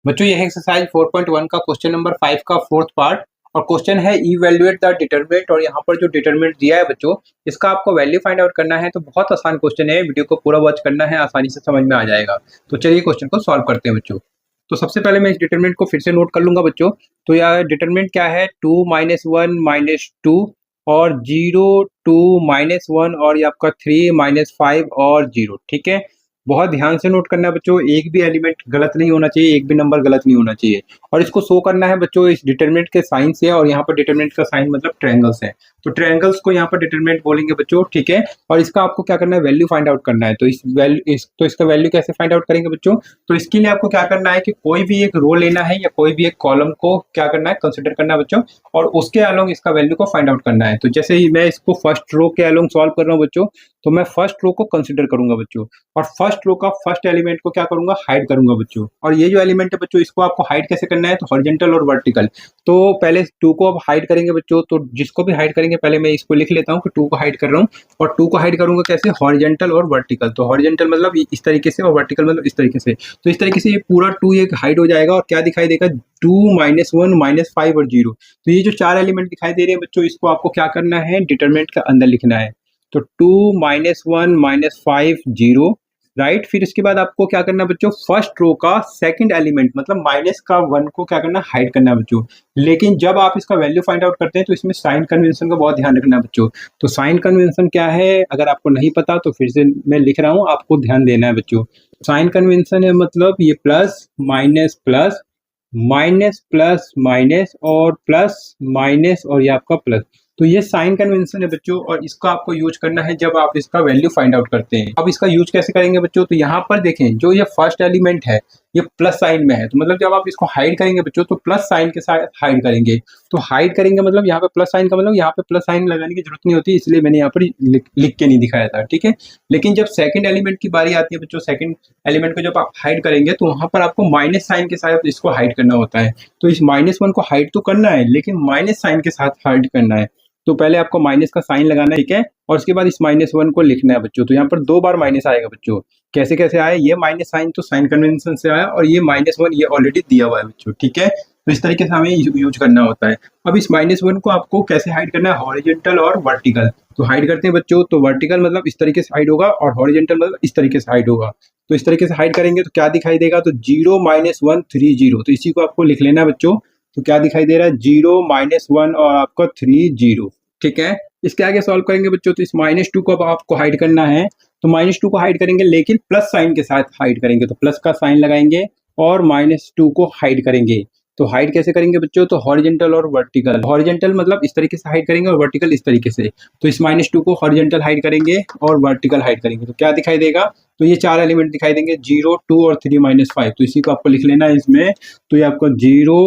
बच्चों ये है एक्सरसाइज 4.1 का क्वेश्चन नंबर 5 का फोर्थ पार्ट और क्वेश्चन है इवैल्यूएट द डिटरमिनेंट। और यहाँ पर जो डिटरमिनेंट दिया है बच्चों, इसका आपको वैल्यू फाइंड आउट करना है। तो बहुत आसान क्वेश्चन है, वीडियो को पूरा वॉच करना है, आसानी से समझ में आ जाएगा। तो चलिए क्वेश्चन को सॉल्व करते हैं बच्चों। तो सबसे पहले मैं इस डिटरमिनेंट को फिर से नोट कर लूंगा बच्चों। तो यह डिटरमिनेंट क्या है, 2 - 1 - 2 और 0 2 -1 और ये आपका 3 - 5 और 0। ठीक है, बहुत ध्यान से नोट करना है बच्चों, एक भी एलिमेंट गलत नहीं होना चाहिए, एक भी नंबर गलत नहीं होना चाहिए। और इसको शो करना है बच्चों इस डिटरमिनेंट के साइन से, और यहाँ पर डिटरमिनेंट का साइन मतलब ट्रायंगल्स है, तो ट्रायंगल्स को यहाँ पर डिटरमिनेंट बोलेंगे बच्चों। ठीक है, और इसका आपको क्या करना है, वैल्यू फाइंड आउट करना है। तो इसका वैल्यू कैसे फाइंड आउट करेंगे बच्चों, तो इसके लिए आपको क्या करना है कि कोई भी एक रो लेना है या कोई भी एक कॉलम को क्या करना है, कंसिडर करना है बच्चों, और उसके अलोंग इसका वैल्यू को फाइंड आउट करना है। तो जैसे ही मैं इसको फर्स्ट रो के अलोंग सॉल्व कर रहा हूँ बच्चों, तो मैं फर्स्ट रो को कंसिडर करूंगा बच्चों, और फर्स्ट रो का फर्स्ट एलिमेंट को क्या करूंगा, हाइड करूंगा बच्चों। और ये जो एलिमेंट है बच्चों, इसको आपको हाइड कैसे करना है, तो हॉरिजॉन्टल और वर्टिकल। तो पहले 2 को अब हाइड करेंगे बच्चों, तो जिसको भी हाइड करेंगे पहले मैं इसको लिख लेता हूँ कि 2 को हाइड कर रहा हूँ। और 2 को हाइड करूंगा कैसे, हॉरिजॉन्टल और वर्टिकल। तो हॉरिजॉन्टल मतलब इस तरीके से और वर्टिकल मतलब इस तरीके से। तो इस तरीके से ये पूरा 2 एक हाइड हो जाएगा, और क्या दिखाई देगा, 2 - 1 - 5 और 0। तो ये जो 4 एलिमेंट दिखाई दे रहे हैं बच्चों, इसको आपको क्या करना है, डिटरमिनेंट के अंदर लिखना है। तो 2 - 1 - 5 0, राइट। फिर इसके बाद आपको क्या करना है बच्चों, फर्स्ट रो का सेकंड एलिमेंट मतलब माइनस का 1 को क्या करना है, हाइड करना है बच्चों। लेकिन जब आप इसका वैल्यू फाइंड आउट करते हैं तो इसमें साइन कन्वेंशन का बहुत ध्यान रखना है बच्चों। तो साइन कन्वेंशन क्या है, अगर आपको नहीं पता तो फिर से मैं लिख रहा हूँ, आपको ध्यान देना है बच्चों। साइन कन्वेंशन है मतलब ये plus minus plus, minus plus minus और प्लस माइनस और ये आपका प्लस। तो ये साइन कन्वेंशन है बच्चों, और इसका आपको यूज करना है जब आप इसका वैल्यू फाइंड आउट करते हैं। अब इसका यूज कैसे करेंगे बच्चों, तो यहाँ पर देखें जो ये फर्स्ट एलिमेंट है ये प्लस साइन में है, तो मतलब जब आप इसको हाइड करेंगे बच्चों तो प्लस साइन के साथ हाइड करेंगे। तो हाइड करेंगे मतलब यहाँ पे प्लस साइन का मतलब यहाँ पे प्लस साइन लगाने की जरूरत नहीं होती, इसलिए मैंने यहाँ पर लिख के नहीं दिखाया था। ठीक है, लेकिन जब सेकंड एलिमेंट की बारी आती है बच्चों, सेकंड एलिमेंट को जब आप हाइड करेंगे तो वहां पर आपको माइनस साइन के साथ इसको हाइड करना होता है। तो इस -1 को हाइड तो करना है, लेकिन माइनस साइन के साथ हाइड करना है। तो पहले आपको माइनस का साइन लगाना है, ठीक है, और उसके बाद इस -1 को लिखना है बच्चों। तो यहाँ पर 2 बार माइनस आएगा बच्चों। कैसे कैसे आया, ये माइनस साइन तो साइन कन्वेंशन से आया, और ये -1 ये ऑलरेडी दिया हुआ है बच्चों। ठीक है, तो इस तरीके से हमें यूज करना होता है। अब इस -1 को आपको कैसे हाइड करना है, हॉरिजॉन्टल और वर्टिकल। तो हाइड करते हैं बच्चों, तो वर्टिकल मतलब इस तरीके से हाइड होगा, और हॉरिजॉन्टल मतलब इस तरीके से हाइड होगा। तो इस तरीके से हाइड करेंगे तो क्या दिखाई देगा, तो 0 - 1 3 0। तो इसी को आपको लिख लेना है बच्चों। तो क्या दिखाई दे रहा है, 0 - 1 और आपका 3 0। ठीक है, इसके आगे सॉल्व करेंगे बच्चों, तो इस -2 को अब आपको हाइड करना है। तो -2 को हाइड करेंगे, लेकिन प्लस साइन के साथ हाइड करेंगे। तो प्लस का साइन लगाएंगे और -2 को हाइड करेंगे। तो हाइड कैसे करेंगे बच्चों, तो हॉरिजॉन्टल और वर्टिकल। हॉरिजॉन्टल मतलब इस तरीके से हाइड करेंगे और वर्टिकल इस तरीके से। तो इस -2 को हॉरिजॉन्टल हाइड करेंगे और वर्टिकल हाइड करेंगे, तो क्या दिखाई देगा, तो ये 4 एलिमेंट दिखाई देंगे, 0 2 और 3 - 5। तो इसी को आपको लिख लेना है इसमें। तो ये आपका 0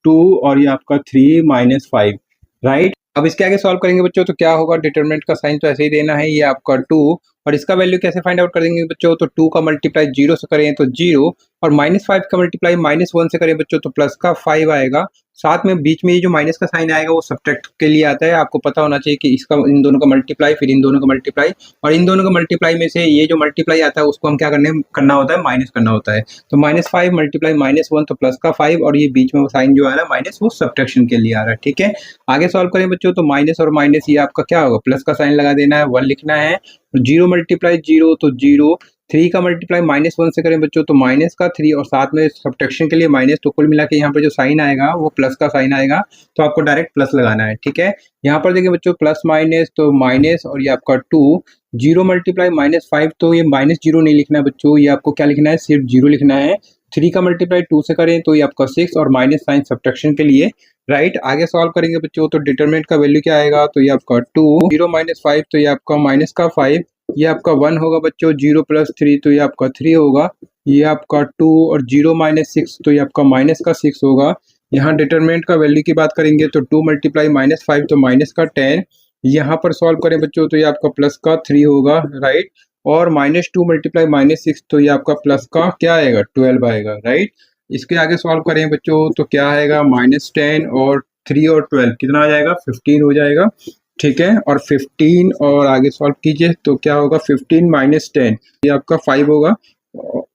2 और ये आपका 3 - 5, राइट। अब इसके आगे सॉल्व करेंगे बच्चों, तो क्या होगा, डिटरमिनेंट का साइन तो ऐसे ही देना है, ये आपका 2। और इसका वैल्यू कैसे फाइंड आउट करेंगे बच्चों, तो 2 का मल्टीप्लाई 0 से करें तो 0, और -5 का मल्टीप्लाई -1 से करें बच्चों तो प्लस का 5 आएगा। साथ में बीच में ये जो माइनस का साइन आएगा वो सब्ट्रैक्ट के लिए आता है। आपको पता होना चाहिए कि इसका इन दोनों का मल्टीप्लाई, फिर इन दोनों का मल्टीप्लाई, और इन दोनों का मल्टीप्लाई में से ये जो मल्टीप्लाई आता है उसको हम क्या करना होता है, माइनस करना होता है। तो -5 मल्टीप्लाई -1 तो प्लस का 5, और ये बीच में वो साइन जो आ रहा है माइनस, वो सब्ट्रैक्शन के लिए आ रहा है। ठीक है, आगे सॉल्व करें बच्चों, तो माइनस और माइनस ये आपका क्या होगा, प्लस का साइन लगा देना है, 1 लिखना है। 0 × 0 तो 0, 3 का मल्टीप्लाई -1 से करें बच्चों तो माइनस का 3, और साथ में सब्ट्रैक्शन के लिए माइनस। तो कुल मिला के यहाँ पर जो साइन आएगा वो प्लस का साइन आएगा, तो आपको डायरेक्ट प्लस लगाना है। ठीक है, यहाँ पर देखिए बच्चों, प्लस माइनस तो माइनस, और ये आपका 2, 0 × -5 तो ये -0 नहीं लिखना है बच्चों, ये आपको क्या लिखना है, सिर्फ 0 लिखना है। 3 का मल्टीप्लाई 2 से करें तो ये आपका 6, और माइनस साइन सब्ट्रैक्शन के लिए, राइट। आगे सॉल्व करेंगे बच्चों, तो डिटरमिनेंट का वैल्यू क्या आएगा, तो ये आपका 2, 0 - 5 तो ये आपका माइनस का 5, ये आपका 1 होगा बच्चों, 0 + 3 तो ये आपका 3 होगा, ये आपका 2, और 0 - 6 तो ये आपका माइनस का 6 होगा। यहाँ डिटरमिनेंट का वैल्यू की बात करेंगे तो 2 × -5 तो माइनस का 10। यहाँ पर सॉल्व करें बच्चों तो ये आपका प्लस का 3 होगा, राइट। और -2 × -6 तो ये आपका प्लस का क्या आएगा, 12 आएगा, राइट। इसके आगे सॉल्व करें बच्चों तो क्या आएगा, -10 और 3 और 12 कितना आ जाएगा, 15 हो जाएगा। ठीक है, और 15 और आगे सॉल्व कीजिए तो क्या होगा, 15 - 10 ये आपका 5 होगा,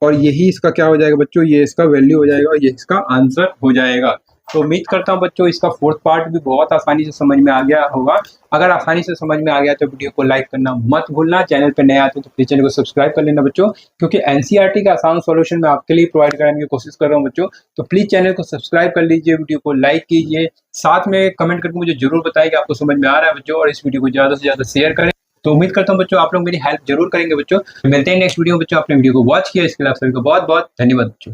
और यही इसका क्या हो जाएगा बच्चों, ये इसका वैल्यू हो जाएगा और ये इसका आंसर हो जाएगा। तो उम्मीद करता हूँ बच्चों इसका फोर्थ पार्ट भी बहुत आसानी से समझ में आ गया होगा। अगर आसानी से समझ में आ गया तो वीडियो को लाइक करना मत भूलना। चैनल पर नए आते हैं तो प्लीज चैनल को सब्सक्राइब कर लेना बच्चों, क्योंकि एनसीईआरटी का आसान सॉल्यूशन मैं आपके लिए प्रोवाइड कराने की कोशिश कर रहा हूँ बच्चों। तो प्लीज चैनल को सब्सक्राइब कर लीजिए, वीडियो को लाइक कीजिए, साथ में कमेंट करके मुझे जरूर बताइए कि आपको समझ में आ रहा है बच्चों, और इस वीडियो को ज्यादा से ज्यादा शेयर करें। तो उम्मीद करता हूँ बच्चों आप लोग मेरी हेल्प जरूर करेंगे बच्चों। मिलते हैं नेक्स्ट वीडियो में बच्चों। आपने वीडियो को वॉच किया इसके लिए आप सभी को बहुत बहुत धन्यवाद बच्चों।